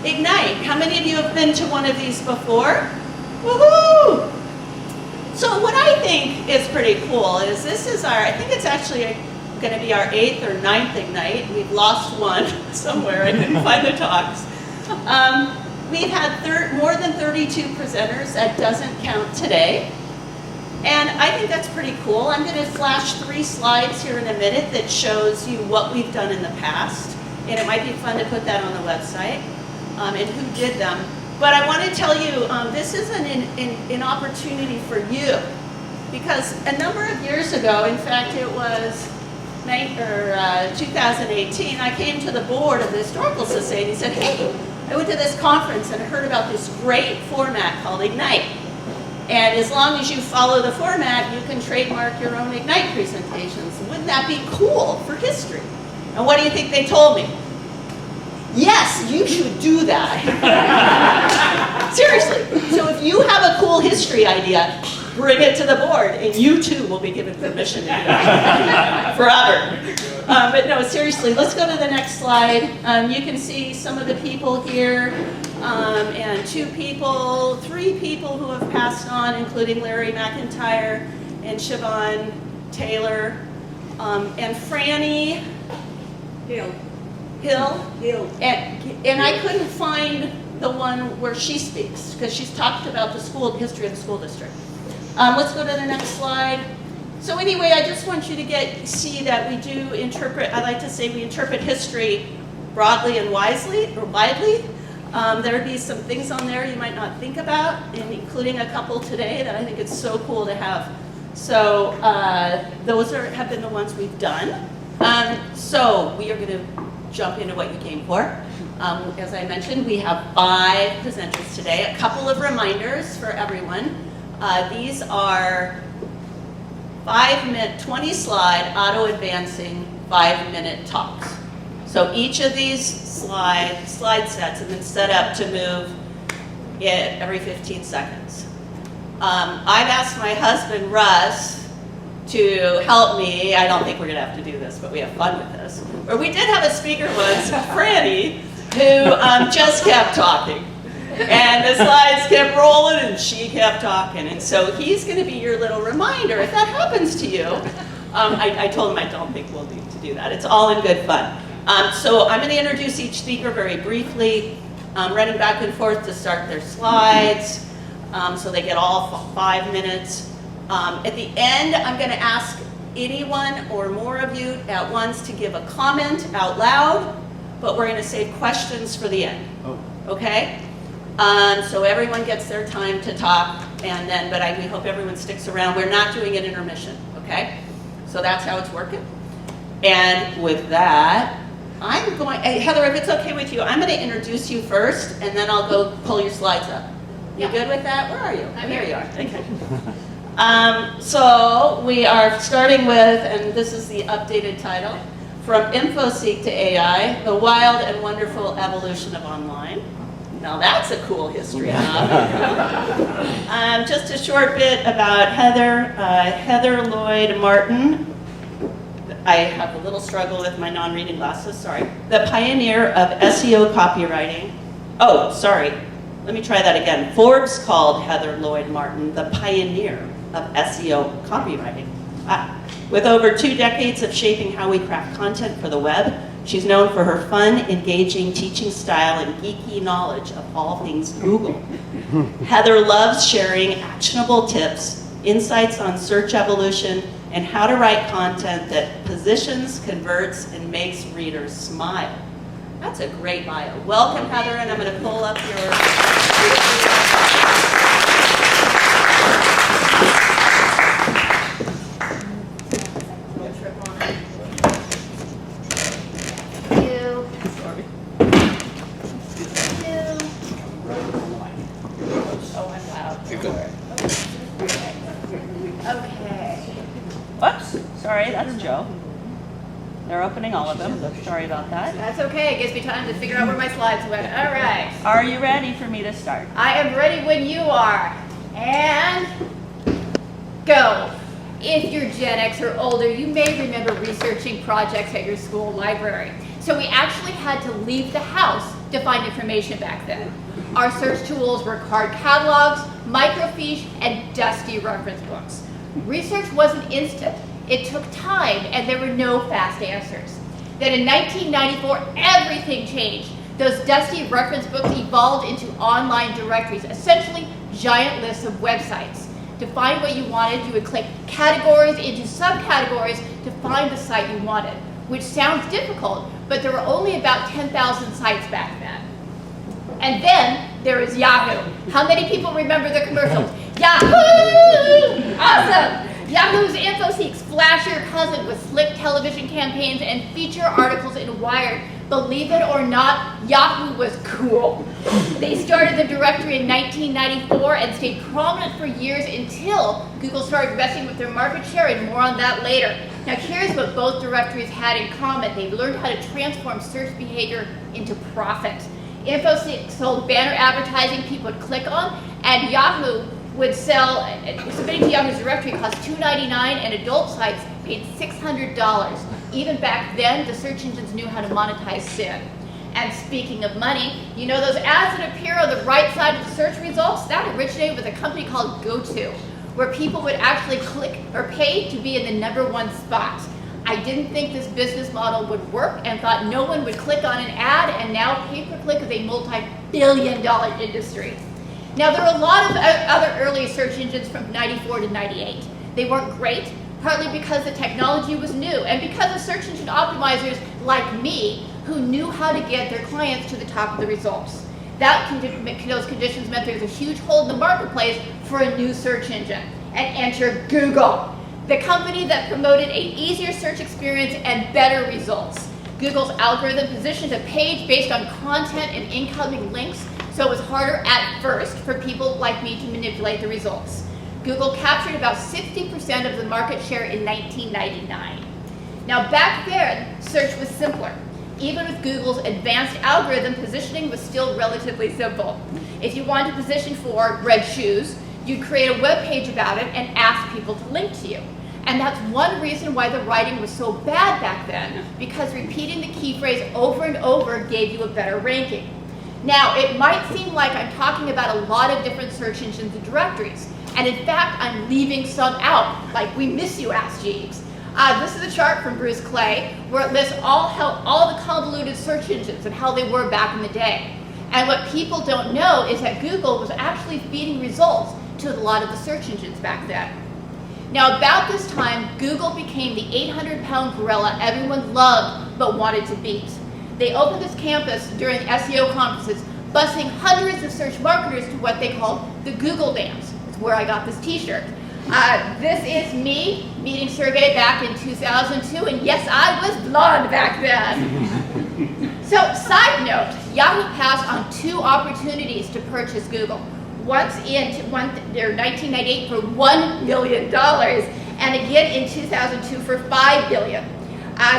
Ignite. How many of you have been to one of these before? Woohoo! So what I think is pretty cool is this is I think it's actually going to be our 8th or 9th Ignite. We've lost one somewhere. I didn't find the talks. We've had more than 32 presenters. That doesn't count today. And I think that's pretty cool. I'm going to flash 3 slides here in a minute that shows you what we've done in the past. And it might be fun to put that on the website and who did them. But I want to tell you, this is an opportunity for you. Because a number of years ago, in fact it was 2018, I came to the board of the Historical Society and said, hey, I went to this conference and I heard about this great format called Ignite. And as long as you follow the format, you can trademark your own Ignite presentations. Wouldn't that be cool for history? And what do you think they told me? Yes, you should do that. Seriously. So if you have a cool history idea, bring it to the board, and you too will be given permission to do that forever. But no, seriously, let's go to the next slide. You can see some of the people here, and 3 people who have passed on, including Larry McIntyre and Siobhan Taylor, and Franny Hill. And I couldn't find the one where she speaks, because she's talked about the history of the school district. Let's go to the next slide. So anyway, I just want you to see that we do interpret, I like to say we interpret history broadly and widely. There would be some things on there you might not think about, including a couple today that I think it's so cool to have. So those have been the ones we've done. So we are going to jump into what you came for. As I mentioned, we have 5 presenters today. A couple of reminders for everyone. These are 5-minute, 20-slide, auto-advancing, 5-minute talks. So each of these slide sets have been set up to move every 15 seconds. I've asked my husband, Russ, to help me. I don't think we're going to have to do this, but we have fun with this. Or we did have a speaker once, Franny, who just kept talking. And the slides kept rolling and she kept talking. And so he's going to be your little reminder if that happens to you. I told him I don't think we'll need to do that. It's all in good fun. So I'm going to introduce each speaker very briefly, running back and forth to start their slides. So they get all 5 minutes. At the end, I'm going to ask anyone or more of you at once to give a comment out loud, but we're going to save questions for the end. Okay? So everyone gets their time to talk, and then, we hope everyone sticks around. We're not doing an intermission, okay? So that's how it's working. And with that, I'm going, Heather, if it's okay with you, I'm going to introduce you first, and then I'll go pull your slides up. You good with that? Where are you? There you are. Okay. So we are starting with, and this is the updated title, From InfoSeek to AI, The Wild and Wonderful Evolution of Online. Now that's a cool history. Just a short bit about Heather. Heather Lloyd Martin. I have a little struggle with my non-reading glasses, sorry. The pioneer of SEO copywriting. Oh, sorry. Let me try that again. Forbes called Heather Lloyd Martin the pioneer of SEO copywriting. With over 2 decades of shaping how we craft content for the web, she's known for her fun, engaging teaching style and geeky knowledge of all things Google. Heather loves sharing actionable tips, insights on search evolution, and how to write content that positions, converts, and makes readers smile. That's a great bio. Welcome, Heather, and I'm going to pull up your... Sorry, that's Joe. They're opening all of them. Sorry about that. That's okay. It gives me time to figure out where my slides went. All right. Are you ready for me to start? I am ready when you are. And go. If you're Gen X or older, you may remember researching projects at your school library. So we actually had to leave the house to find information back then. Our search tools were card catalogs, microfiche, and dusty reference books. Research wasn't instant. It took time, and there were no fast answers. Then in 1994, everything changed. Those dusty reference books evolved into online directories, essentially giant lists of websites. To find what you wanted, you would click categories into subcategories to find the site you wanted, which sounds difficult, but there were only about 10,000 sites back then. And then there is Yahoo. How many people remember the commercials? Yahoo! Awesome! Yahoo's InfoSeek's flashier cousin with slick television campaigns and feature articles in Wired. Believe it or not, Yahoo was cool. They started the directory in 1994 and stayed prominent for years until Google started messing with their market share, and more on that later. Now here's what both directories had in common. They learned how to transform search behavior into profit. InfoSeek sold banner advertising people would click on, and Yahoo would sell, submitting to Yahoo's directory cost $2.99, and adult sites paid $600. Even back then, the search engines knew how to monetize sin. And speaking of money, you know those ads that appear on the right side of the search results? That originated with a company called GoTo, where people would actually click or pay to be in the #1 spot. I didn't think this business model would work and thought no one would click on an ad, and now pay-per-click is a multi-billion-dollar industry. Now, there are a lot of other early search engines from 94 to 98. They weren't great, partly because the technology was new and because of search engine optimizers like me who knew how to get their clients to the top of the results. Those conditions meant there was a huge hole in the marketplace for a new search engine. And enter Google, the company that promoted an easier search experience and better results. Google's algorithm positioned a page based on content and incoming links, so it was harder at first for people like me to manipulate the results. Google captured about 60% of the market share in 1999. Now back then, search was simpler. Even with Google's advanced algorithm, positioning was still relatively simple. If you wanted to position for red shoes, you'd create a web page about it and ask people to link to you. And that's one reason why the writing was so bad back then, because repeating the key phrase over and over gave you a better ranking. Now, it might seem like I'm talking about a lot of different search engines and directories, and in fact, I'm leaving some out, like We Miss You, Ask Jeeves. This is a chart from Bruce Clay, where it lists all the convoluted search engines and how they were back in the day. And what people don't know is that Google was actually feeding results to a lot of the search engines back then. Now, about this time, Google became the 800-pound gorilla everyone loved but wanted to beat. They opened this campus during SEO conferences, busing hundreds of search marketers to what they called the Google Dance. It's where I got this t-shirt. This is me meeting Sergey back in 2002, and yes, I was blonde back then. So, side note, Yahoo passed on 2 opportunities to purchase Google. Once in 1998 for $1 million, and again in 2002 for $5 billion.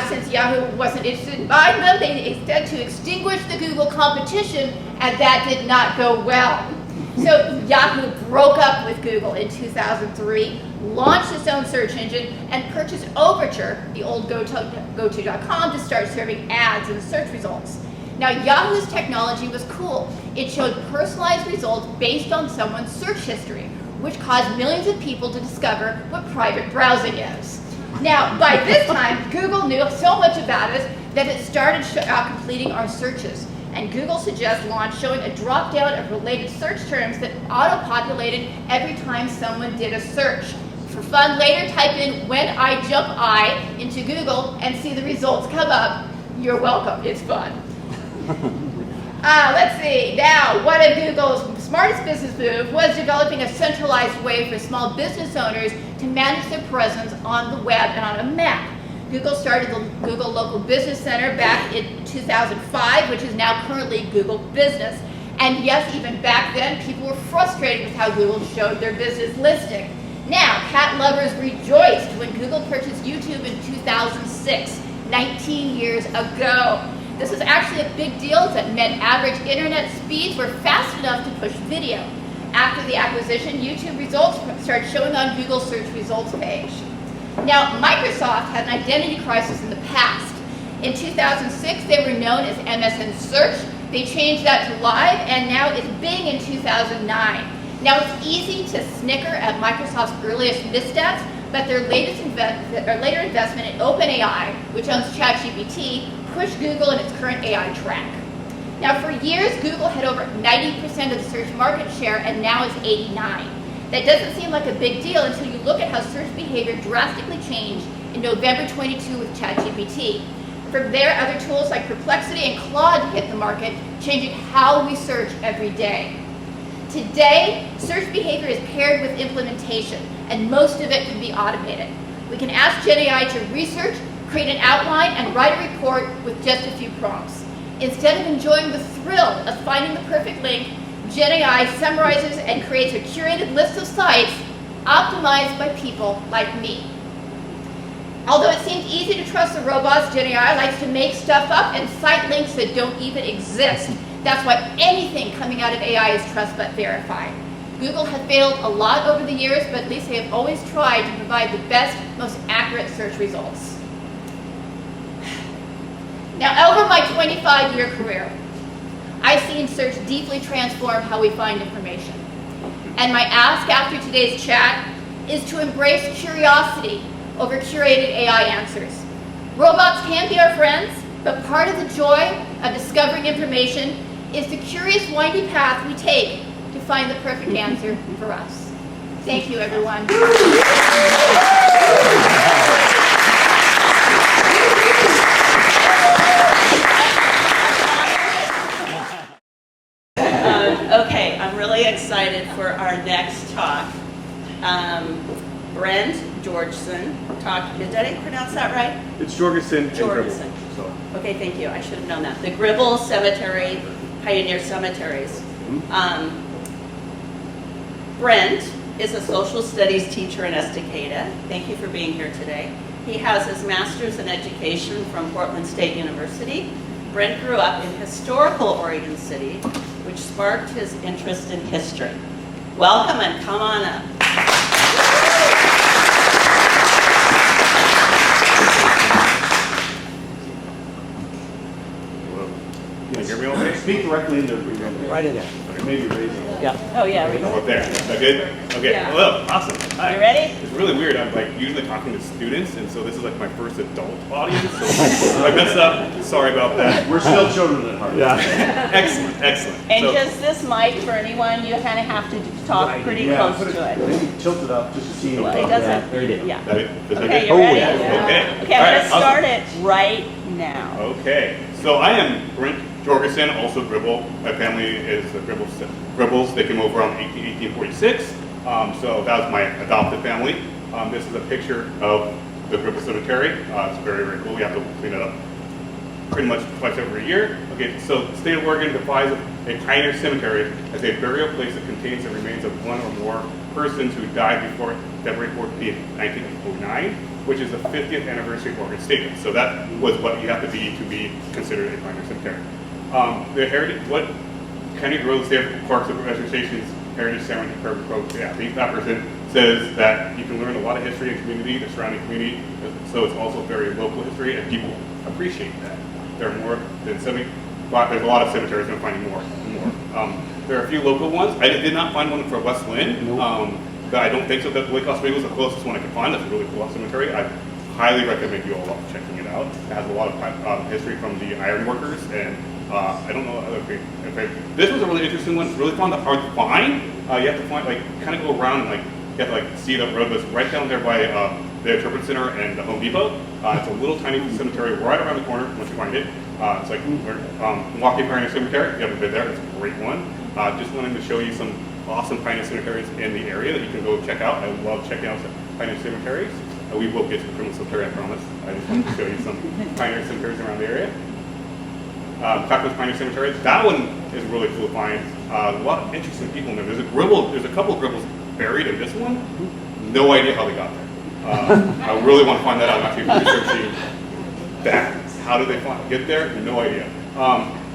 Since Yahoo wasn't interested in buying them, they instead to extinguish the Google competition, and that did not go well. So Yahoo broke up with Google in 2003, launched its own search engine, and purchased Overture, the old GoTo.com, to start serving ads in search results. Now, Yahoo's technology was cool. It showed personalized results based on someone's search history, which caused millions of people to discover what private browsing is. Now, by this time, Google knew so much about us that it started completing our searches. And Google Suggest launched, showing a drop-down of related search terms that auto-populated every time someone did a search. For fun, later type in "when I jump I" into Google and see the results come up. You're welcome, it's fun. Let's see, now, one of Google's smartest business moves was developing a centralized way for small business owners to manage their presence on the web and on a map. Google started the Google Local Business Center back in 2005, which is now currently Google Business. And yes, even back then, people were frustrated with how Google showed their business listing. Now, cat lovers rejoiced when Google purchased YouTube in 2006, 19 years ago. This was actually a big deal that meant average internet speeds were fast enough to push video. After the acquisition, YouTube results started showing on Google's search results page. Now, Microsoft had an identity crisis in the past. In 2006, they were known as MSN Search. They changed that to live, and now it's Bing in 2009. Now it's easy to snicker at Microsoft's earliest missteps, but their later investment in OpenAI, which owns ChatGPT, pushed Google in its current AI track. Now for years, Google had over 90% of the search market share, and now it's 89. That doesn't seem like a big deal until you look at how search behavior drastically changed in November 22 with ChatGPT. From there, other tools like Perplexity and Claude hit the market, changing how we search every day. Today, search behavior is paired with implementation, and most of it can be automated. We can ask GenAI to research, create an outline, and write a report with just a few prompts. Instead of enjoying the thrill of finding the perfect link, GenAI summarizes and creates a curated list of sites optimized by people like me. Although it seems easy to trust the robots, GenAI likes to make stuff up and cite links that don't even exist. That's why anything coming out of AI is trust but verify. Google has failed a lot over the years, but at least they have always tried to provide the best, most accurate search results. Now, over my 25-year career, I've seen search deeply transform how we find information. And my ask after today's chat is to embrace curiosity over curated AI answers. Robots can be our friends, but part of the joy of discovering information is the curious, windy path we take to find the perfect answer for us. Thank you, everyone. Okay, I'm really excited for our next talk. Brent Georgeson talked, did I pronounce that right? It's Jorgensen. Jorgensen. So. Okay, thank you. I should have known that. The Gribble Cemetery, Pioneer Cemeteries. Brent is a social studies teacher in Estacada. Thank you for being here today. He has his master's in education from Portland State University. Brent grew up in historical Oregon City, which sparked his interest in history. Welcome and come on up. Can you hear me okay? Speak directly into the right in there. Okay, maybe raise it. Yeah. Oh yeah. Up there. Is that good? Okay. Yeah. Hello. Awesome. Hi. You ready? It's really weird. I'm like usually talking to students, and so this is like my first adult audience. So if I messed up, sorry about that. We're still children at heart. Yeah. Excellent. Excellent. And so, just this mic for anyone, you kind of have to talk pretty close to it. Maybe tilt it up just to see. Well, it doesn't. Yeah. That it? Is that Okay, good? you ready? Okay. Okay, All I'm right, gonna start it right now. Okay, so I am Brent Jorgensen, also Gribble. My family is the Gribbles. They came over around 1846. So that was my adopted family. This is a picture of the Gribble Cemetery. It's very, very cool. We have to clean it up pretty much twice every year. Okay, so the state of Oregon defines a pioneer cemetery as a burial place that contains the remains of one or more persons who died before February 14th, 1909, which is the 50th anniversary of Oregon statement. So that was what you have to be considered a pioneer cemetery. The heritage, what County Grove State Parks and Reservations Heritage Cemetery Program, yeah, that person says that you can learn a lot of history and community, the surrounding community, so it's also very local history, and people appreciate that. There are more than 70, but there's a lot of cemeteries, I'm finding more and more. There are a few local ones. I did not find one for West Linn, but I don't think so. That Lake Oswego is the closest one I could find. That's a really cool cemetery. I highly recommend you all checking it out. It has a lot of history from the iron workers, and I don't know other people. This was a really interesting one. It's really hard to find. You have to find, like, kind of go around and, like, you have to, like, see the road that's right down there by the Interpret Center and the Home Depot. It's a little tiny cemetery right around the corner once you find it. It's like Milwaukee Pioneer Cemetery. If you haven't been there, it's a great one. Just wanted to show you some awesome pioneer cemeteries in the area that you can go check out. I love checking out pioneer cemeteries. We will get to the criminal cemetery, I promise. I just wanted to show you some pioneer cemeteries around the area. Clackamas Pioneer Cemetery. That one is really cool to find. A lot of interesting people in there. There's a couple of Gribbles buried in this one. No idea how they got there. I really want to find that out. I'm actually researching that. How did they get there? No idea.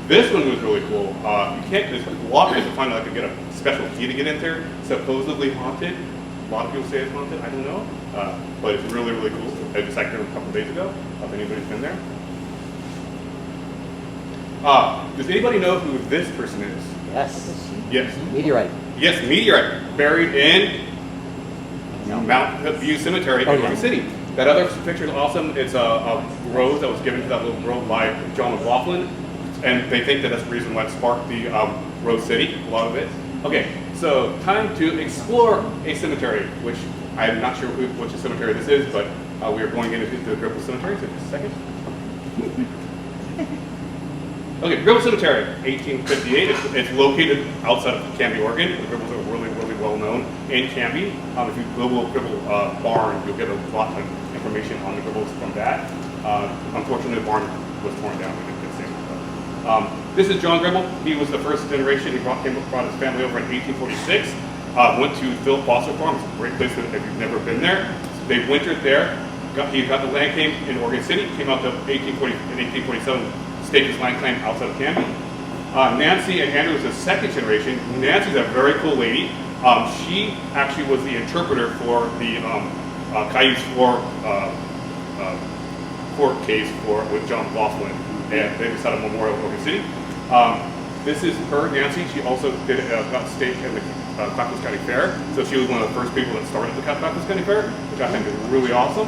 This one was really cool. There's a lot of ways to find out to get a special key to get in there. Supposedly haunted. A lot of people say it's haunted. I don't know. But it's really, really cool. I just hiked there a couple of days ago. If anybody's been there. Does anybody know who this person is? Yes. Yes. Meteorite. Yes, meteorite buried in Mount View Cemetery in Oregon City. That other picture is awesome. It's a rose that was given to that little girl by John McLaughlin, and they think that that's the reason why it sparked the Rose City, a lot of it. Okay, so time to explore a cemetery, which I'm not sure which cemetery this is, but we are going into the Gribble Cemetery in just a second. Okay, Gribble Cemetery, 1858. It's located outside of Canby, Oregon. The Gribbles are really, really well known in Canby. If you Google Gribble barn, you'll get a lot of information on the Gribbles from that. Unfortunately, the barn was torn down. We didn't get to see it. This is John Gribble. He was the first generation. He brought his family over in 1846. Went to Philip Foster Farm. It's a great place if you've never been there. They wintered there. He got the land claim in Oregon City. Came out to 1847. Staked his land claim outside of Canby. Nancy and Andrew was the second generation. Nancy's a very cool lady. She actually was the interpreter for the Cayuse court case with John McLaughlin, and they just had a memorial in Oregon City. This is her, Nancy. She also got staked in the Clackamas County Fair, so she was one of the first people that started the Clackamas County Fair, which I think is really awesome.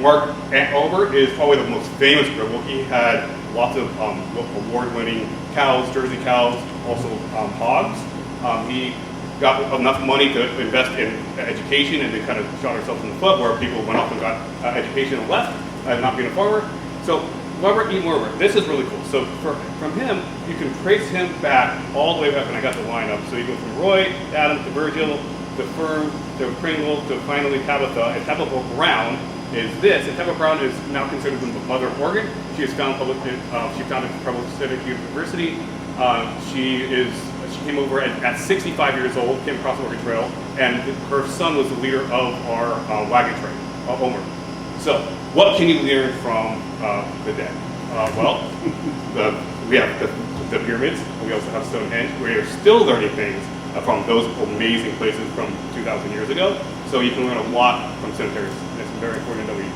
Mark Antover is probably the most famous Gribble. He had lots of award-winning cows, Jersey cows, also hogs. He got enough money to invest in education, and they kind of shot ourselves in the foot where people went off and got education and left, not being a farmer. So Robert E. Mortimer, this is really cool. So from him, you can trace him back all the way back when I got the lineup. So you go from Roy, Adams, to Virgil, to Fern, to Pringle, to finally Tabitha. And Tabitha Brown is this. And Tabitha Brown is now considered the mother of Oregon. She founded Preble Civic University. She came over at 65 years old, came across the Oregon Trail, and her son was the leader of our wagon train, Omer. So, what can you learn from the dead? Well, we have the pyramids, and we also have Stonehenge. We are still learning things from those amazing places from 2,000 years ago. So you can learn a lot from cemeteries. It's very important that we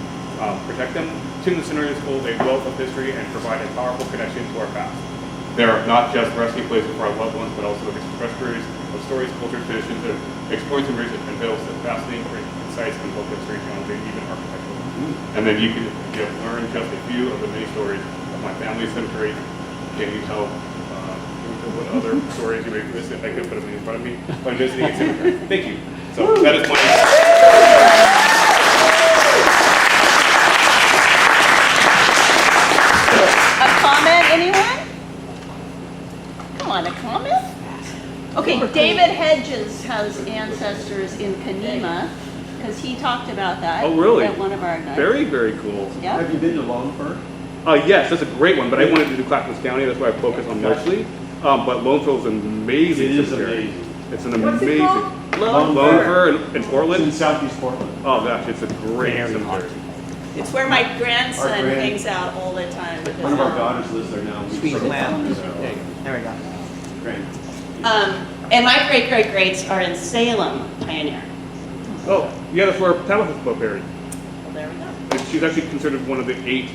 protect them. Tombs and cemeteries hold a wealth of history and provide a powerful connection to our past. They're not just resting places for our loved ones, but also expressors of stories, culture, traditions, and exploring some research and builds that fascinating insights in local history, technology, and even architecture. And then you can learn just a few of the many stories of my family's cemetery. Can you tell what other stories you may visit? I could put them in front of me when visiting a cemetery. Thank you. So that is my. A comment, anyone? Come on, a comment? Okay, David Hedges has ancestors in Kanema, because he talked about that. Oh, really? At one of our nights. Very, very cool. Yeah. Have you been to Lone Fir? Yes, that's a great one, but I wanted to do Clackamas County. That's why I focus on mostly. But Lone Fir is an amazing It is cemetery. amazing. It's an What's it amazing. called? Lone Fir in It's in Portland. southeast Portland. Oh gosh, it's a great cemetery. It's where my grandson Our grand- hangs out all the time with his One of our mom. daughters lives there now. We Sweet sort of lamb. found it, so- There we go. Great. And my great-great-greats are in Salem, Pioneer. Oh, yeah, that's where Tabitha's buried. Well, there we go. And she's actually considered one of the 8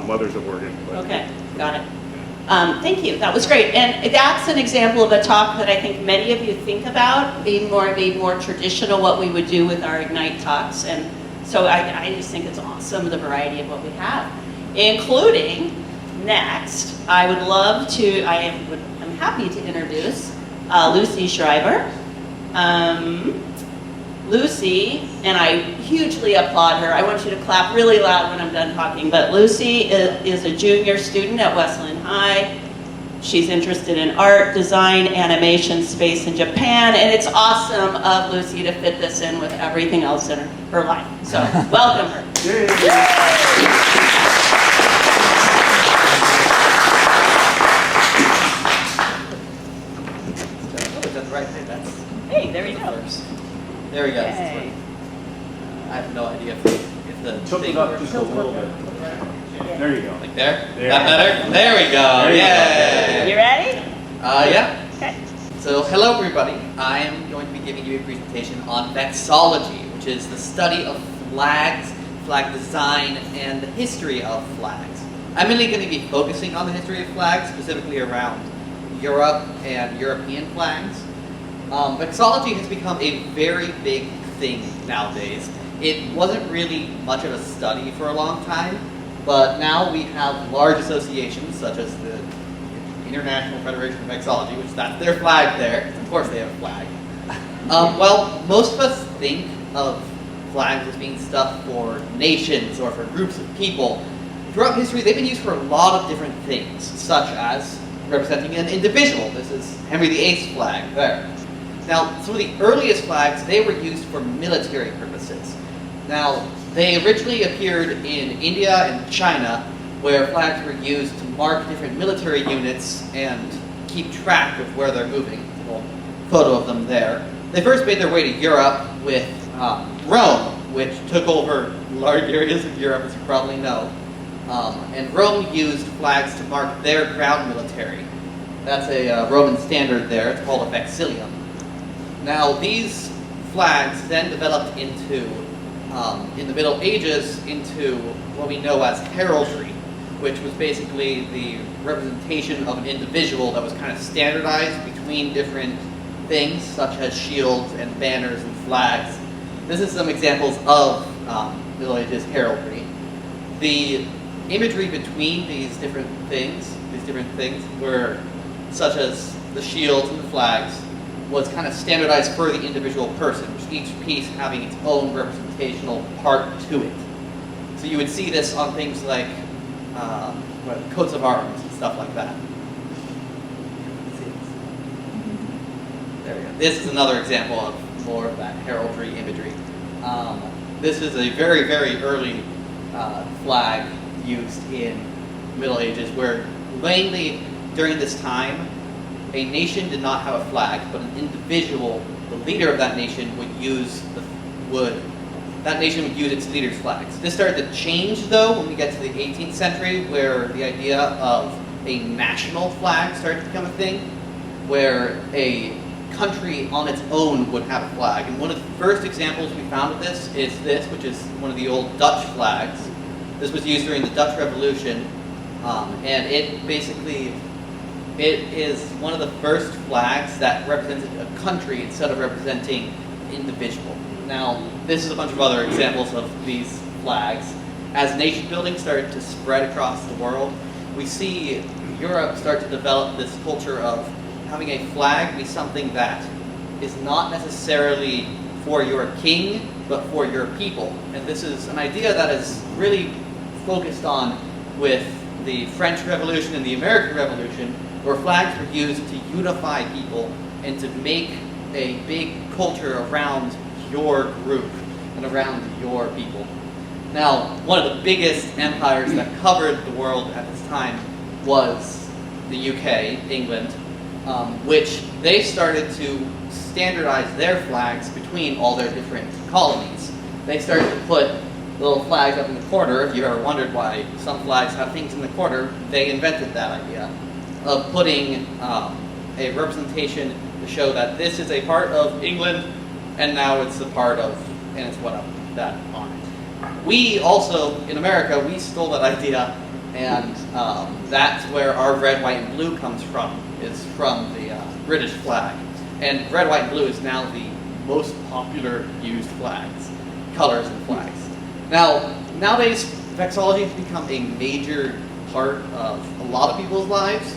mothers of Oregon. But- Okay, got it. Thank you, that was great. And that's an example of a talk that I think many of you think about, being more traditional, what we would do with our Ignite talks. And so I just think it's awesome, the variety of what we have. Including, next, I would love to, I'm happy to introduce Lucy Schreiber. Lucy, and I hugely applaud her. I want you to clap really loud when I'm done talking, but Lucy is a junior student at Wesleyan High. She's interested in art, design, animation, space in Japan, and it's awesome of Lucy to fit this in with everything else in her life. So, welcome her. Yay. That's right there. That's Hey, there you go. first. There we go. Yay. I have no idea if the Tilt thing it up works. just a little bit. There you go. Like there? There. That better? There we go. There you go. Yay! You ready? Yeah. Okay. So hello everybody. I am going to be giving you a presentation on vexillology, which is the study of flags, flag design, and the history of flags. I'm mainly going to be focusing on the history of flags, specifically around Europe and European flags. Vexillology has become a very big thing nowadays. It wasn't really much of a study for a long time, but now we have large associations such as the International Federation of Vexillology, which that's their flag there. Of course they have a flag. Well, most of us think of flags as being stuff for nations or for groups of people. Throughout history, they've been used for a lot of different things, such as representing an individual. This is Henry VIII's flag there. Now, some of the earliest flags, they were used for military purposes. Now, they originally appeared in India and China, where flags were used to mark different military units and keep track of where they're moving. A little photo of them there. They first made their way to Europe with Rome, which took over large areas of Europe, as you probably know. And Rome used flags to mark their ground military. That's a Roman standard there. It's called a vexillium. Now, these flags then developed into, in the Middle Ages, into what we know as heraldry, which was basically the representation of an individual that was kind of standardized between different things, such as shields and banners and flags. This is some examples of Middle Ages heraldry. The imagery between these different things were such as the shields and the flags, was kind of standardized for the individual person, with each piece having its own representational part to it. So you would see this on things like coats of arms and stuff like that. There we go. This is another example of more of that heraldry imagery. This is a very, very early flag used in Middle Ages, where mainly during this time, a nation did not have a flag, but an individual, the leader of that nation, would use its leader's flags. This started to change though when we get to the 18th century, where the idea of a national flag started to become a thing, where a country on its own would have a flag. And one of the first examples we found of this is this, which is one of the old Dutch flags. This was used during the Dutch Revolution, and it is one of the first flags that represented a country instead of representing an individual. Now, this is a bunch of other examples of these flags. As nation building started to spread across the world, we see Europe start to develop this culture of having a flag be something that is not necessarily for your king, but for your people. And this is an idea that is really focused on with the French Revolution and the American Revolution, where flags were used to unify people and to make a big culture around your group and around your people. Now, one of the biggest empires that covered the world at this time was the UK, England, which they started to standardize their flags between all their different colonies. They started to put little flags up in the corner. If you ever wondered why some flags have things in the corner, they invented that idea of putting a representation to show that this is a part of England, and now it's a part of, and it's what up that on it. We also, in America, we stole that idea, and that's where our red, white, and blue comes from, is from the British flag. And red, white, and blue is now the most popular used flags, colors and flags. Now, nowadays, vexillology has become a major part of a lot of people's lives,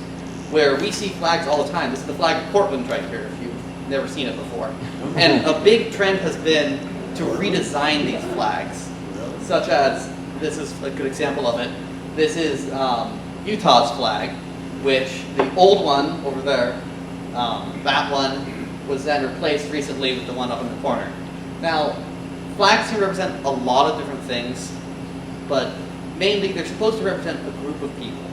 where we see flags all the time. This is the flag of Portland right here, if you've never seen it before. And a big trend has been to redesign these flags, such as, this is a good example of it. This is Utah's flag, which the old one over there, that one was then replaced recently with the one up in the corner. Now, flags can represent a lot of different things, but mainly they're supposed to represent a group of people.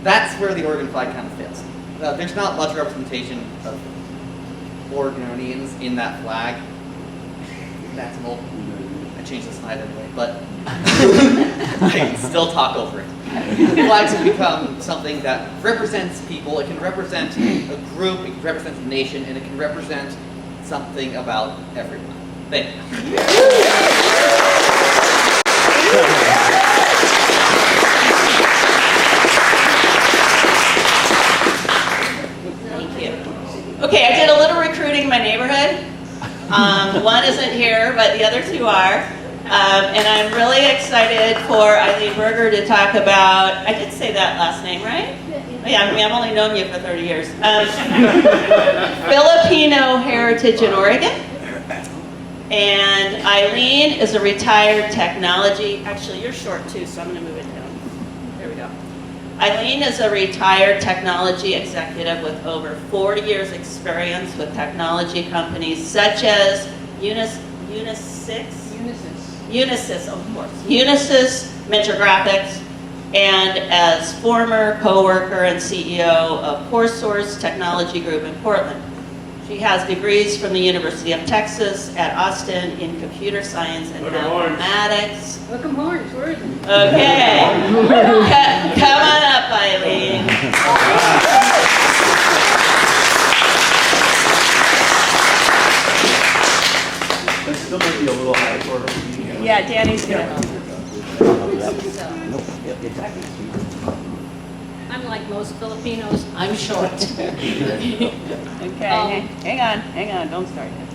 That's where the Oregon flag kind of fits. There's not much representation of Oregonians in that flag. That's an old, I changed the slide anyway, but I still talk over it. Flags have become something that represents people. It can represent a group, it can represent a nation, and it can represent something about everyone. Thank you. One isn't here, but the other two are. And I'm really excited for Eileen Berger to talk about, I did say that last name, right? Yeah, I mean, I've only known you for 30 years. Filipino heritage in Oregon. And Eileen is a retired technology, actually you're short too, so I'm gonna move it down. There we go. Eileen is a retired technology executive with over 40 years experience with technology companies such as Unisys, of course. Unisys, Mentor Graphics, and as former co-worker and CEO of CoreSource Technology Group in Portland. She has degrees from the University of Texas at Austin in computer science and mathematics. Welcome, Horns. Where is it? Okay. Come on up, Eileen. That still might be a little high for her. Yeah, Danny's good. Unlike most Filipinos, I'm short. Okay, hang on, don't start yet.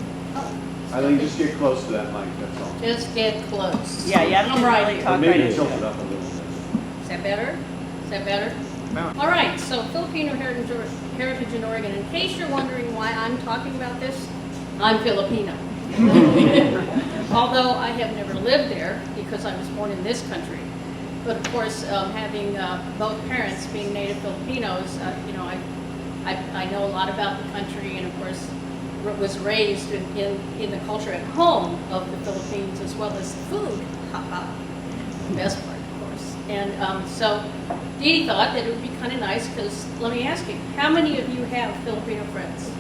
Eileen, just get close to that mic, that's all. Just get close. Yeah, you have I'm to right really here. talk But right maybe into tilt it. it up a little bit. Is that better? Is that better? All right, so Filipino heritage in Oregon. In case you're wondering why I'm talking about this, I'm Filipino. Although I have never lived there because I was born in this country. But of course, having both parents being native Filipinos, I know a lot about the country, and of course was raised in the culture at home of the Philippines as well as food. The best part, of course. And so Dee Dee thought that it would be kind of nice because, let me ask you, how many of you have Filipino friends?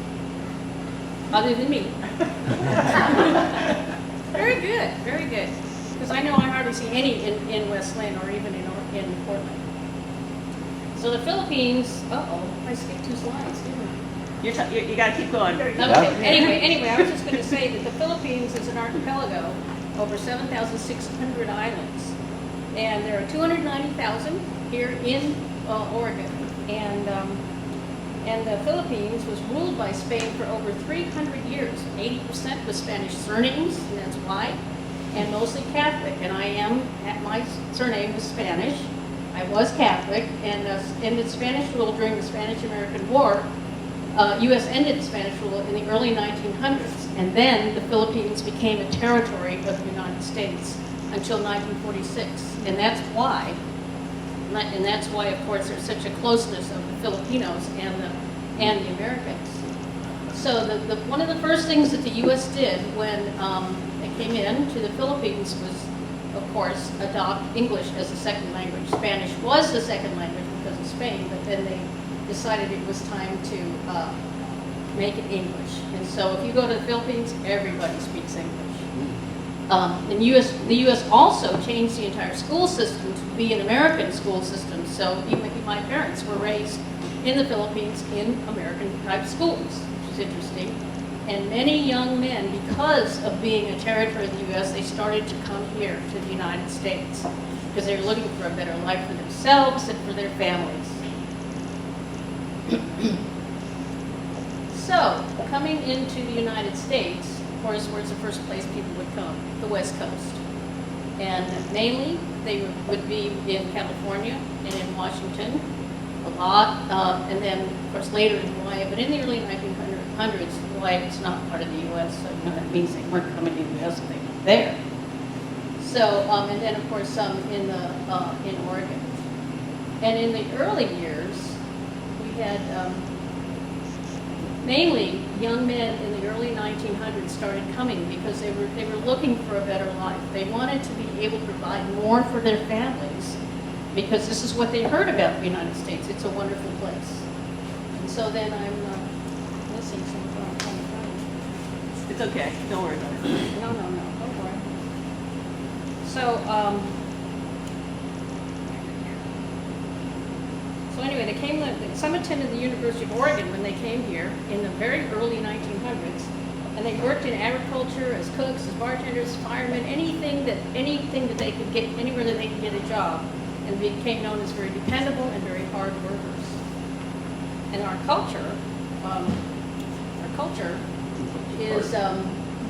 Other than me. Very good, very good. Because I know I hardly see any in West Linn or even in Portland. So the Philippines, I skipped 2 slides, didn't I? You gotta keep going. Okay, anyway, I was just going to say that the Philippines is an archipelago over 7,600 islands. And there are 290,000 here in Oregon. And the Philippines was ruled by Spain for over 300 years. 80% with Spanish surnames, and that's why. And mostly Catholic. And my surname was Spanish. I was Catholic. And in the Spanish rule during the Spanish-American War, U.S. ended Spanish rule in the early 1900s, and then the Philippines became a territory of the United States until 1946, and that's why, of course, there's such a closeness of the Filipinos and the Americans. So one of the first things that the U.S. did when it came in to the Philippines was, of course, adopt English as a second language. Spanish was the second language because of Spain, but then they decided it was time to make it English. And so if you go to the Philippines, everybody speaks English. And the U.S. also changed the entire school system to be an American school system. So even my parents were raised in the Philippines in American type schools, which is interesting. And many young men, because of being a territory of the U.S., they started to come here to the United States because they were looking for a better life for themselves and for their families. So, coming into the United States, of course, where's the first place people would come? The West Coast. And mainly, they would be in California and in Washington, a lot, and then, of course, later in Hawaii. But in the early 1900s, Hawaii was not part of the U.S., so that means they weren't coming to the U.S. if they were there. So, and then, of course, some in Oregon. And in the early years, had mainly young men in the early 1900s started coming because they were looking for a better life. They wanted to be able to provide more for their families because this is what they heard about the United States. It's a wonderful place. And so then I'm missing something. It's okay, don't worry about it. No, don't worry. So anyway, some attended the University of Oregon when they came here in the very early 1900s, and they worked in agriculture as cooks, as bartenders, firemen, anything that they could get, anywhere that they could get a job, and became known as very dependable and very hard workers. And our culture is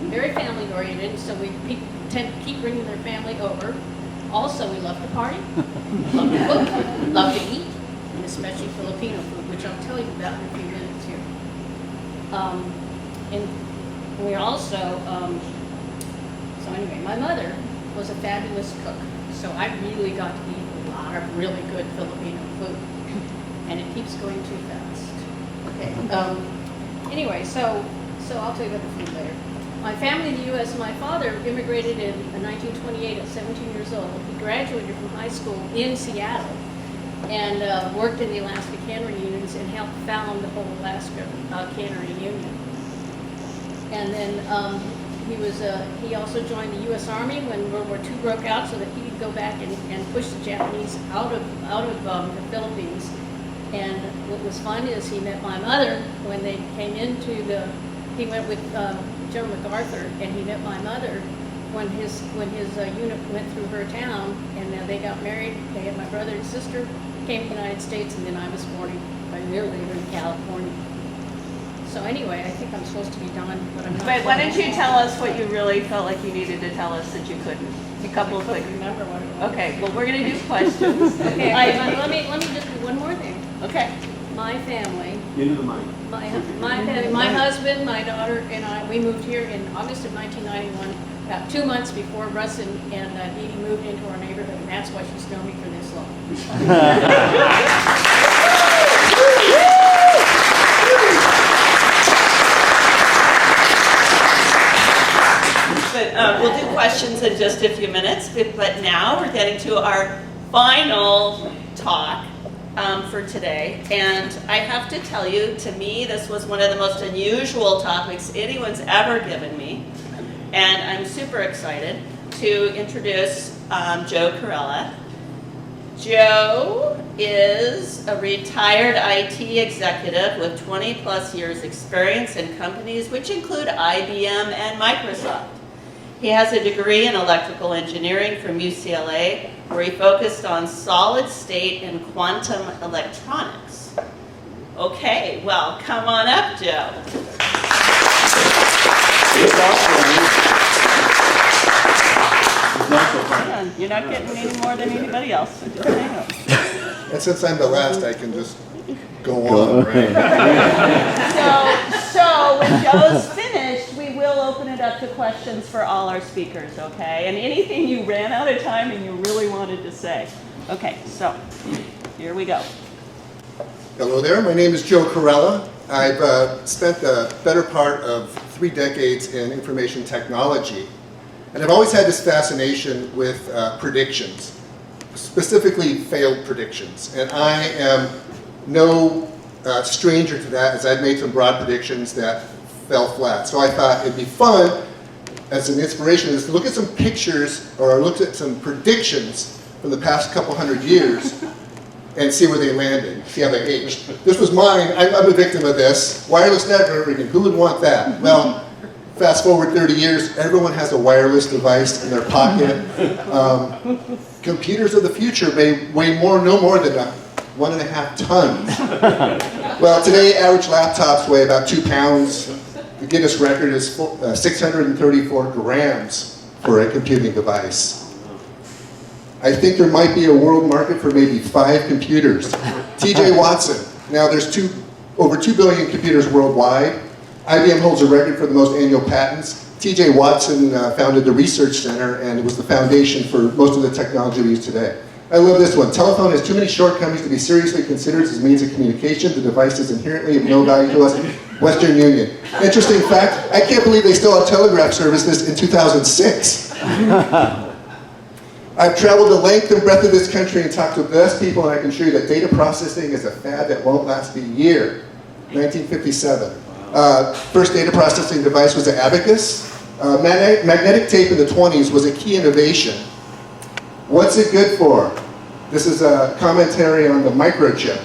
very family oriented, so people tend to keep bringing their family over. Also, we love to party, love to cook, love to eat, and especially Filipino food, which I'll tell you about in a few minutes here. And we also, so anyway, my mother was a fabulous cook, so I really got to eat a lot of really good Filipino food, and it keeps going too fast. Okay. Anyway, so I'll tell you about the food later. My family in the U.S., my father immigrated in 1928 at 17 years old. He graduated from high school in Seattle and worked in the Alaska Cannery Unions and helped found the whole Alaska Cannery Union. And then he also joined the U.S. Army when World War II broke out so that he could go back and push the Japanese out of the Philippines. And what was fun is he met my mother when they came he went with General MacArthur, and he met my mother when his unit went through her town, and they got married. They had my brother and sister, came to the United States, and then I was born a year later in California. So anyway, I think I'm supposed to be done, but I'm not. But why don't you tell us what you really felt like you needed to tell us that you couldn't? A couple of quick. Remember what it was. Okay, well, we're going to do questions. Okay, let me just do one more thing. Okay. My family, Into the mic. my husband, my daughter, and I, we moved here in August of 1991, about 2 months before Russ and Dee Dee moved into our neighborhood, and that's why she's known me for this long. But we'll do questions in just a few minutes, but now we're getting to our final talk for today. And I have to tell you, to me, this was one of the most unusual topics anyone's ever given me. And I'm super excited to introduce Joe Corella. Joe is a retired IT executive with 20 plus years experience in companies which include IBM and Microsoft. He has a degree in electrical engineering from UCLA, where he focused on solid state and quantum electronics. Okay, well, come on up, Joe. You're not getting any more than anybody else, so just hang on. And since I'm the last, I can just go on, right? So when Joe's finished, we will open it up to questions for all our speakers, okay? And anything you ran out of time and you really wanted to say. Okay, so here we go. Hello there, my name is Joe Corella. I've spent the better part of 3 decades in information technology. And I've always had this fascination with predictions, specifically failed predictions. And I am no stranger to that, as I've made some broad predictions that fell flat. So I thought it'd be fun, as an inspiration, is to look at some pictures, or look at some predictions from the past couple hundred years, and see where they landed, see how they aged. This was mine. I'm a victim of this. Wireless networking, who would want that? Well, fast forward 30 years, everyone has a wireless device in their pocket. Computers of the future may weigh no more than 1.5 tons. Well, today, average laptops weigh about 2 pounds. The Guinness record is 634 grams for a computing device. I think there might be a world market for maybe 5 computers. TJ Watson. Now, there's over 2 billion computers worldwide. IBM holds a record for the most annual patents. TJ Watson founded the Research Center, and it was the foundation for most of the technology we use today. I love this one. Telephone has too many shortcomings to be seriously considered as means of communication. The device is inherently of no value to us. Western Union. Interesting fact, I can't believe they still have telegraph services in 2006. I've traveled the length and breadth of this country and talked to the best people, and I can show you that data processing is a fad that won't last a year. 1957. First data processing device was an abacus. Magnetic tape in the 20s was a key innovation. What's it good for? This is a commentary on the microchip.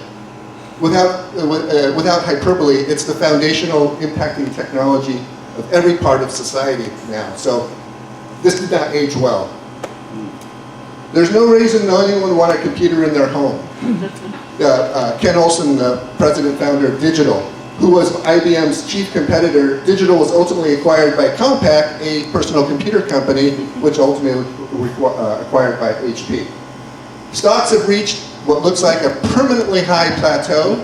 Without hyperbole, it's the foundational impacting technology of every part of society now. So this did not age well. There's no reason anyone would want a computer in their home. Ken Olsen, the president founder of Digital, who was IBM's chief competitor, Digital was ultimately acquired by Compaq, a personal computer company, which ultimately was acquired by HP. Stocks have reached what looks like a permanently high plateau.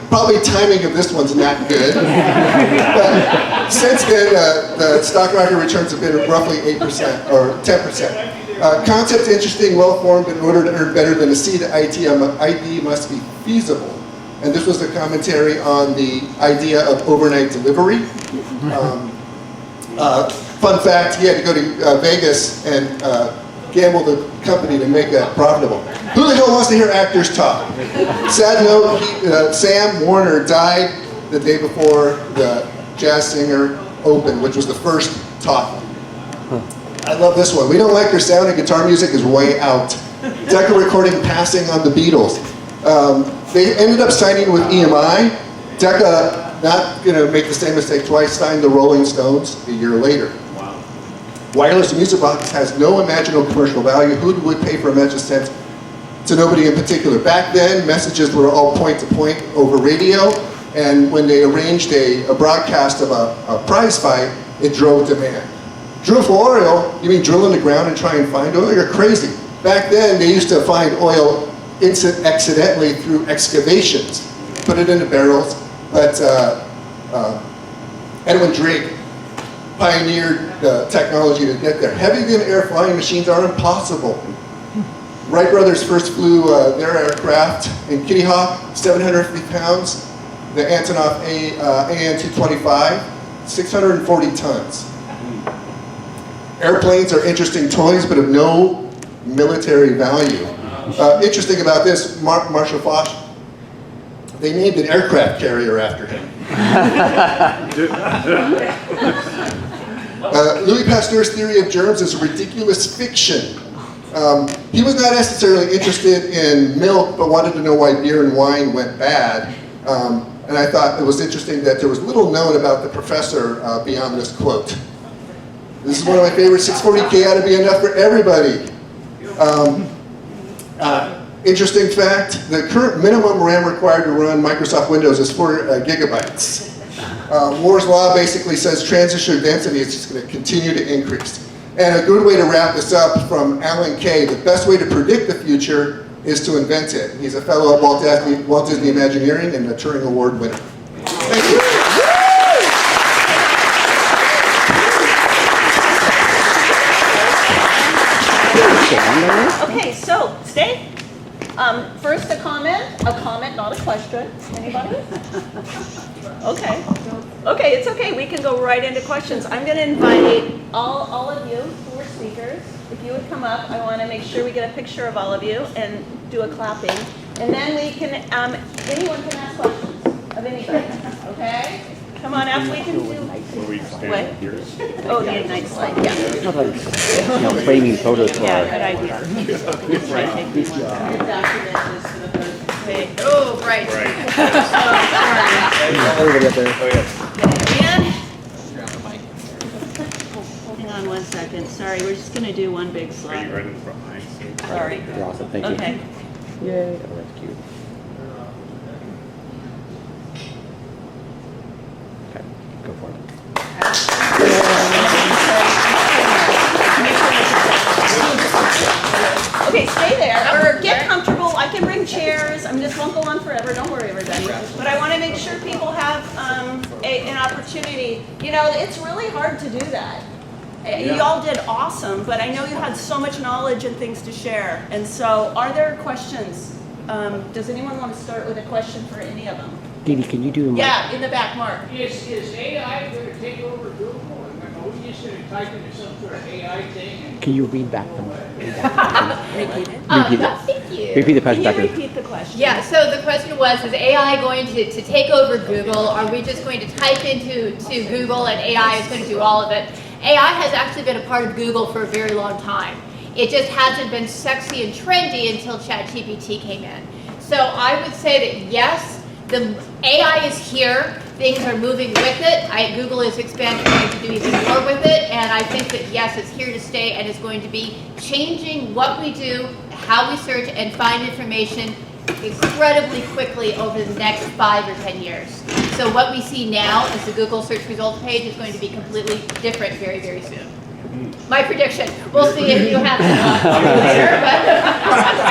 Probably timing of this one's not good. But since then, the stock market returns have been roughly 8% or 10%. Concept interesting, well-formed. In order to earn better than a C, the ID must be feasible. And this was a commentary on the idea of overnight delivery. Fun fact, he had to go to Vegas and gamble the company to make that profitable. Who the hell wants to hear actors talk? Sad note, Sam Warner died the day before the Jazz Singer opened, which was the first talk. I love this one. We don't like their sound and guitar music is way out. Decca recording Passing on the Beatles. They ended up signing with EMI. Decca, not going to make the same mistake twice, signed the Rolling Stones a year later. Wow. Wireless music box has no imaginable commercial value. Who would pay for a message sent to nobody in particular? Back then, messages were all point-to-point over radio, and when they arranged a broadcast of a prize fight, it drove demand. Drill for oil? You mean drill in the ground and try and find oil? You're crazy. Back then, they used to find oil accidentally through excavations, put it into barrels, but Edwin Drake pioneered the technology to get there. Heavy than air flying machines are impossible. Wright brothers first flew their aircraft in Kitty Hawk, 750 pounds. The Antonov AN-225, 640 tons. Airplanes are interesting toys, but of no military value. Interesting about this, Marshall Foch, they named an aircraft carrier after him. Louis Pasteur's theory of germs is a ridiculous fiction. He was not necessarily interested in milk, but wanted to know why beer and wine went bad. And I thought it was interesting that there was little known about the professor beyond this quote. This is one of my favorites. 640K ought to be enough for everybody. Interesting fact, the current minimum RAM required to run Microsoft Windows is 4 gigabytes. Moore's law basically says transistor density is just going to continue to increase. And a good way to wrap this up from Alan Kay, the best way to predict the future is to invent it. He's a fellow at Walt Disney Imagineering and a Turing Award winner. Thank you. Okay, so stay. First a comment, not a question. Anybody? Okay. Okay, it's okay. We can go right into questions. I'm going to invite all of you who are speakers. If you would come up, I want to make sure we get a picture of all of you and do a clapping. And then we can, anyone can ask questions of anybody. Okay? Come on up. We can do. What? Oh, the Ignite slide. Yeah. Not like, framing photos for Yeah, good idea. Okay. Oh, right. everybody up there. And Hang on one second. Sorry, we're just going to do one big slide. Sorry. You're awesome. Thank you. Okay. Yay. Oh, that's cute. Okay, go for it. Okay, stay there, or get comfortable. I can bring chairs. I mean, this won't go on forever. Don't worry, everybody. But I want to make sure people have an opportunity. You know, it's really hard to do that. You all did awesome, but I know you had so much knowledge and things to share. And so, are there questions? Does anyone want to start with a question for any of them? Dee Dee, can you do my... Yeah, in the back, Mark. Is AI going to take over Google? Are we just going to type into some sort of AI thing? Can you read back the... Repeat it. Repeat it. thank you. Repeat the question Can back. you repeat the question? Yeah, so the question was, is AI going to take over Google? Are we just going to type into Google and AI is going to do all of it? AI has actually been a part of Google for a very long time. It just hasn't been sexy and trendy until ChatGPT came in. So I would say that yes, the AI is here. Things are moving with it. Google is expanding to do even more with it. And I think that yes, it's here to stay and it's going to be changing what we do, how we search and find information incredibly quickly over the next 5 or 10 years. So what we see now as the Google search results page is going to be completely different very, very soon. My prediction. We'll see if you have it later,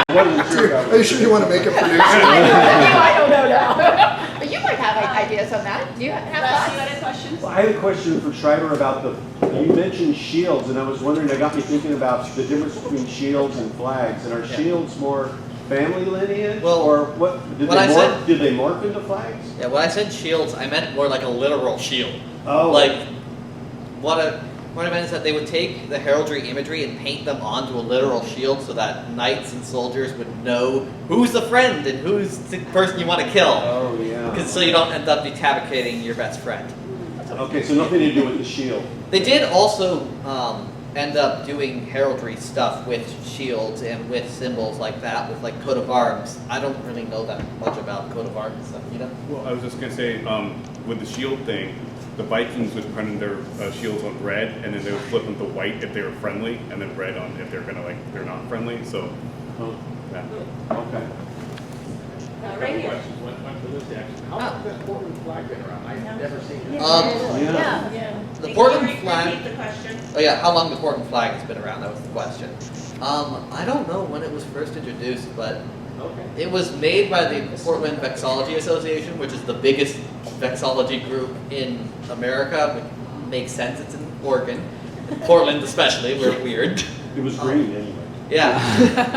but Are you sure you want to make a prediction? I don't know now. But you might have ideas on that. Do you have Les, you thoughts? had a question? Well, I had a question for Schreiber about you mentioned shields, and I was wondering, it got me thinking about the difference between shields and flags. And are shields more family lineage? Well, or what? Did when I said- did they morph into flags? Yeah, when I said shields, I meant more like a literal shield. Oh. Like, what I meant is that they would take the heraldry imagery and paint them onto a literal shield so that knights and soldiers would know who's the friend and who's the person you want to kill. Oh, yeah. Because so you don't end up decapitating your best friend. Okay, so nothing to do with the shield. They did also end up doing heraldry stuff with shields and with symbols like that, with like coat of arms. I don't really know that much about coat of arms stuff, you know? Well, I was just gonna say, with the shield thing, the Vikings would print their shields on red, and then they would flip them to white if they were friendly, and then red on if they're they're not friendly. So, Oh, yeah. okay. Right here. One for this action. How long has that Portland flag been around? I've never seen it. Yeah. The Portland Repeat flag. the question. Oh yeah, how long the Portland flag has been around? That was the question. I don't know when it was first introduced, but Okay. it was made by the Portland Vexillology Association, which is the biggest vexillology group in America, which makes sense. It's in Oregon, Portland especially. We're weird. It was green anyway. Yeah.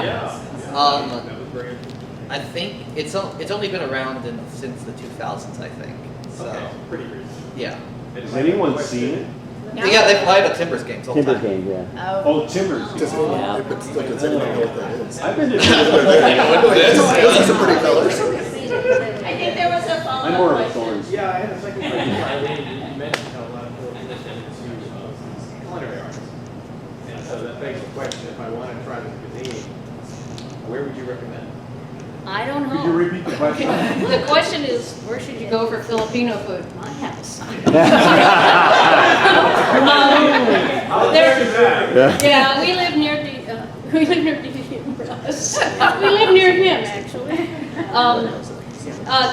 Yeah. Um, That was very interesting. I think it's only been around since the 2000s, I think. So Okay, pretty recent. yeah. Has anyone seen it? Yeah, they fly to Timbers games all the Timber time. game, yeah. Oh, Timbers. Does anyone know what that is? I've been to Those are some pretty colors. I think there was a I'm follow-up more of a question. Thorns. Yeah, I had a second question. You mentioned how a lot of people use culinary arts. And so that begs the question, if I want to try this cuisine, where would you recommend? I don't Could you know. repeat the question? The question is, where should you go for Filipino food? My house. Yeah, we live near we live near we live near him, actually.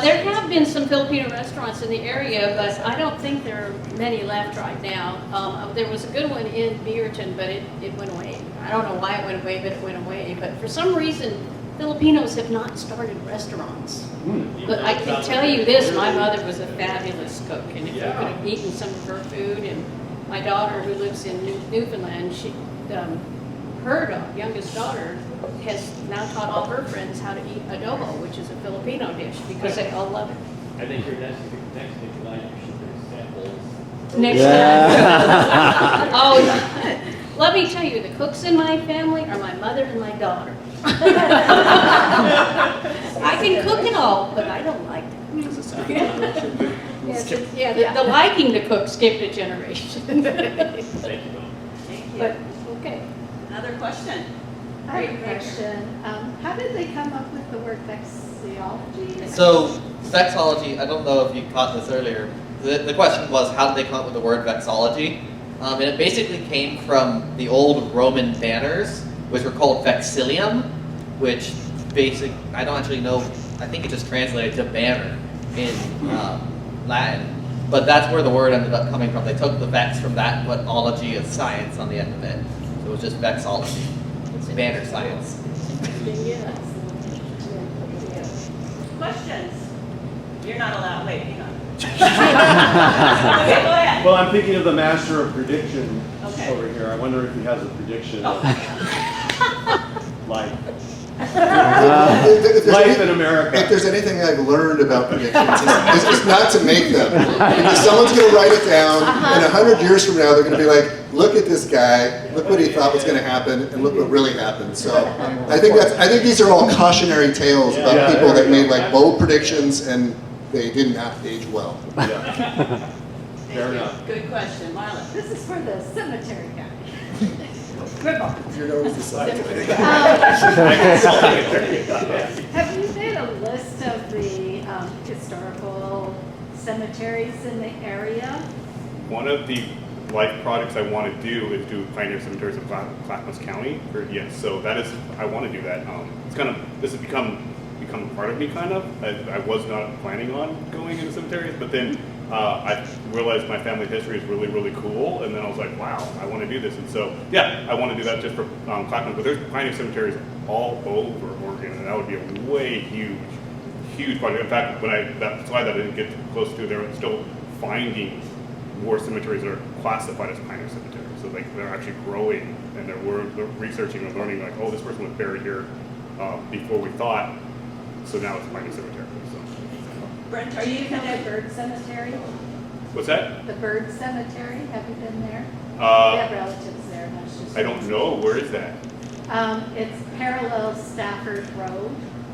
There have been some Filipino restaurants in the area, but I don't think there are many left right now. There was a good one in Beaverton, but it went away. I don't know why it went away, but it went away. But for some reason, Filipinos have not started restaurants. But I can tell you this, my mother was a fabulous cook, and if you could have eaten some of her food, and my daughter who lives in Newfoundland, her youngest daughter has now taught all her friends how to eat adobo, which is a Filipino dish, because they all love it. I think your next line, you should do samples. Next time. Oh, let me tell you, the cooks in my family are my mother and my daughter. I can cook it all, but I don't like it. Yeah, the liking to cook skipped a generation. Thank you, Bill. Thank you. But, okay. Another question. I have a question. How did they come up with the word vexillology? So vexillology, I don't know if you caught this earlier. The question was, how did they come up with the word vexillology? And it basically came from the old Roman banners, which were called vexillium, which I don't actually know, I think it just translated to banner in Latin. But that's where the word ended up coming from. They took the vex from that, and put ology of science on the end of it. So it was just vexillology. It's banner science. Questions? You're not allowed, wait, hang on. Okay, go ahead. Well, I'm thinking of the master of prediction Okay. over here. I wonder if he has a prediction of life. If there's Life any- in America. If there's anything I've learned about predictions, it's just not to make them. Because someone's going to write it down, and 100 years from now, they're going to be like, look at this guy, look what he thought was going to happen, and look what really happened. So I think these are all cautionary tales about Yeah, people there that we made go. like bold predictions, and they did not age well. Yeah. Thank Fair you. enough. Good question, Marla. This is for the cemetery guy. Gribble. You're known as the scientist. Have you made a list of the historical cemeteries in the area? One of the life projects I want to do is do Pioneer Cemeteries of Clackamas County. So that is, I want to do that. This has become become a part of me, kind of. I was not planning on going into cemeteries, but then I realized my family history is really, really cool, and then I was like, wow, I want to do this. And so, yeah, I want to do that just for Clackamas, but there's pioneer cemeteries all over Oregon, and that would be a way huge project. In fact, that slide that I didn't get close to, they're still finding more cemeteries that are classified as pioneer cemeteries. So they're actually growing, and they're researching and learning, like, oh, this person was buried here before we thought, so now it's a pioneer cemetery. So. Brent, are Do you you know the connected? bird cemetery? What's that? The bird cemetery, have you been there? We Uh, have relatives there, and that's just. I don't know. Where is that? It's parallel Stafford Road.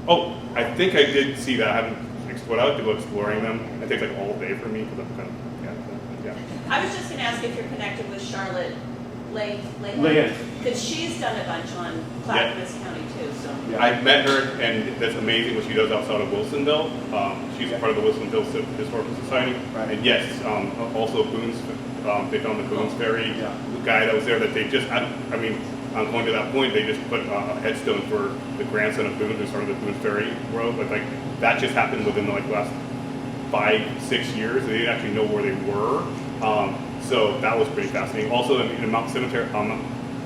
Oh, I think I did see that. I haven't explored. I like to go exploring them. It takes like all day for me because I'm kind of yeah. I was just gonna ask if you're connected with Charlotte Lane. Lynn. Because she's done a bunch on Clackamas County too, so. Yeah. I met her, and that's amazing what she does outside of Wilsonville. She's a part of the Wilsonville Historical Society. Right. And yes, also Boone's. They found the Boone's Ferry Yeah. guy that was there. That they just. I mean, I'm going to that point. They just put a headstone for the grandson of Boone who started the Boone's Ferry Road. But like that just happened within the last 5-6 years. They didn't actually know where they were. So that was pretty fascinating. Also in Mount Cemetery,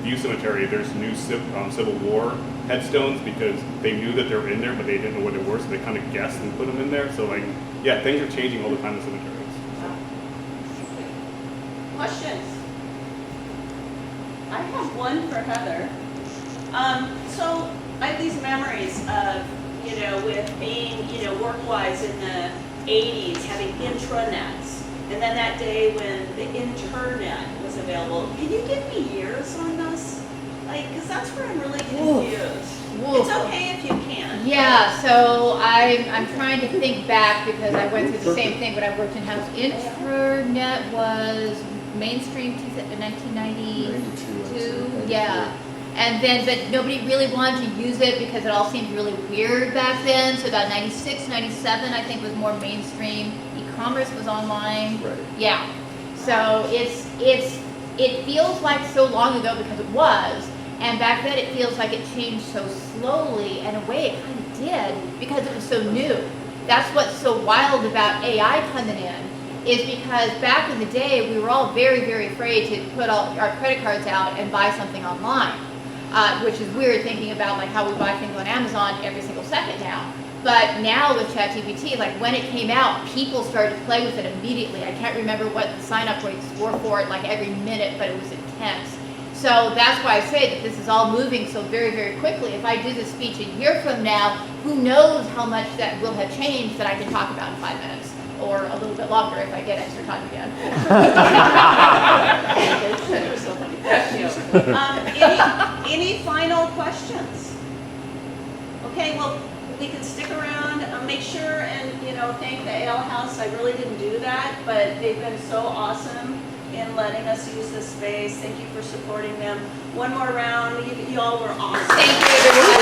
View Cemetery, there's new Civil War headstones because they knew that they were in there, but they didn't know where they were, so they kind of guessed and put them in there. So like, yeah, things are changing all the time in cemeteries. Questions? I have one for Heather. So I have these memories of, with being, work-wise in the 80s, having intranets. And then that day when the internet was available. Can you give me years on this? Because that's where I'm really confused. It's okay if you can. Yeah, so I'm trying to think back because I went through the same thing when I worked in house. Internet was mainstream 1992. Yeah. And then, but nobody really wanted to use it because it all seemed really weird back then. So about 96, 97, I think was more mainstream. E-commerce was online. Right. Yeah. So it feels like so long ago because it was. And back then it feels like it changed so slowly, and in a way it kind of did because it was so new. That's what's so wild about AI coming in, is because back in the day we were all very, very afraid to put all our credit cards out and buy something online, which is weird thinking about like how we buy things on Amazon every single second now. But now with ChatGPT, like when it came out, people started to play with it immediately. I can't remember what the sign-up rates were for it like every minute, but it was intense. So that's why I say that this is all moving so very, very quickly. If I do this speech a year from now, who knows how much that will have changed that I can talk about in 5 minutes, or a little bit longer if I get extra time again. Any final questions? Okay, well, we can stick around, make sure and, thank the Ale House. I really didn't do that, but they've been so awesome in letting us use this space. Thank you for supporting them. One more round. You all were awesome. Thank you, everyone.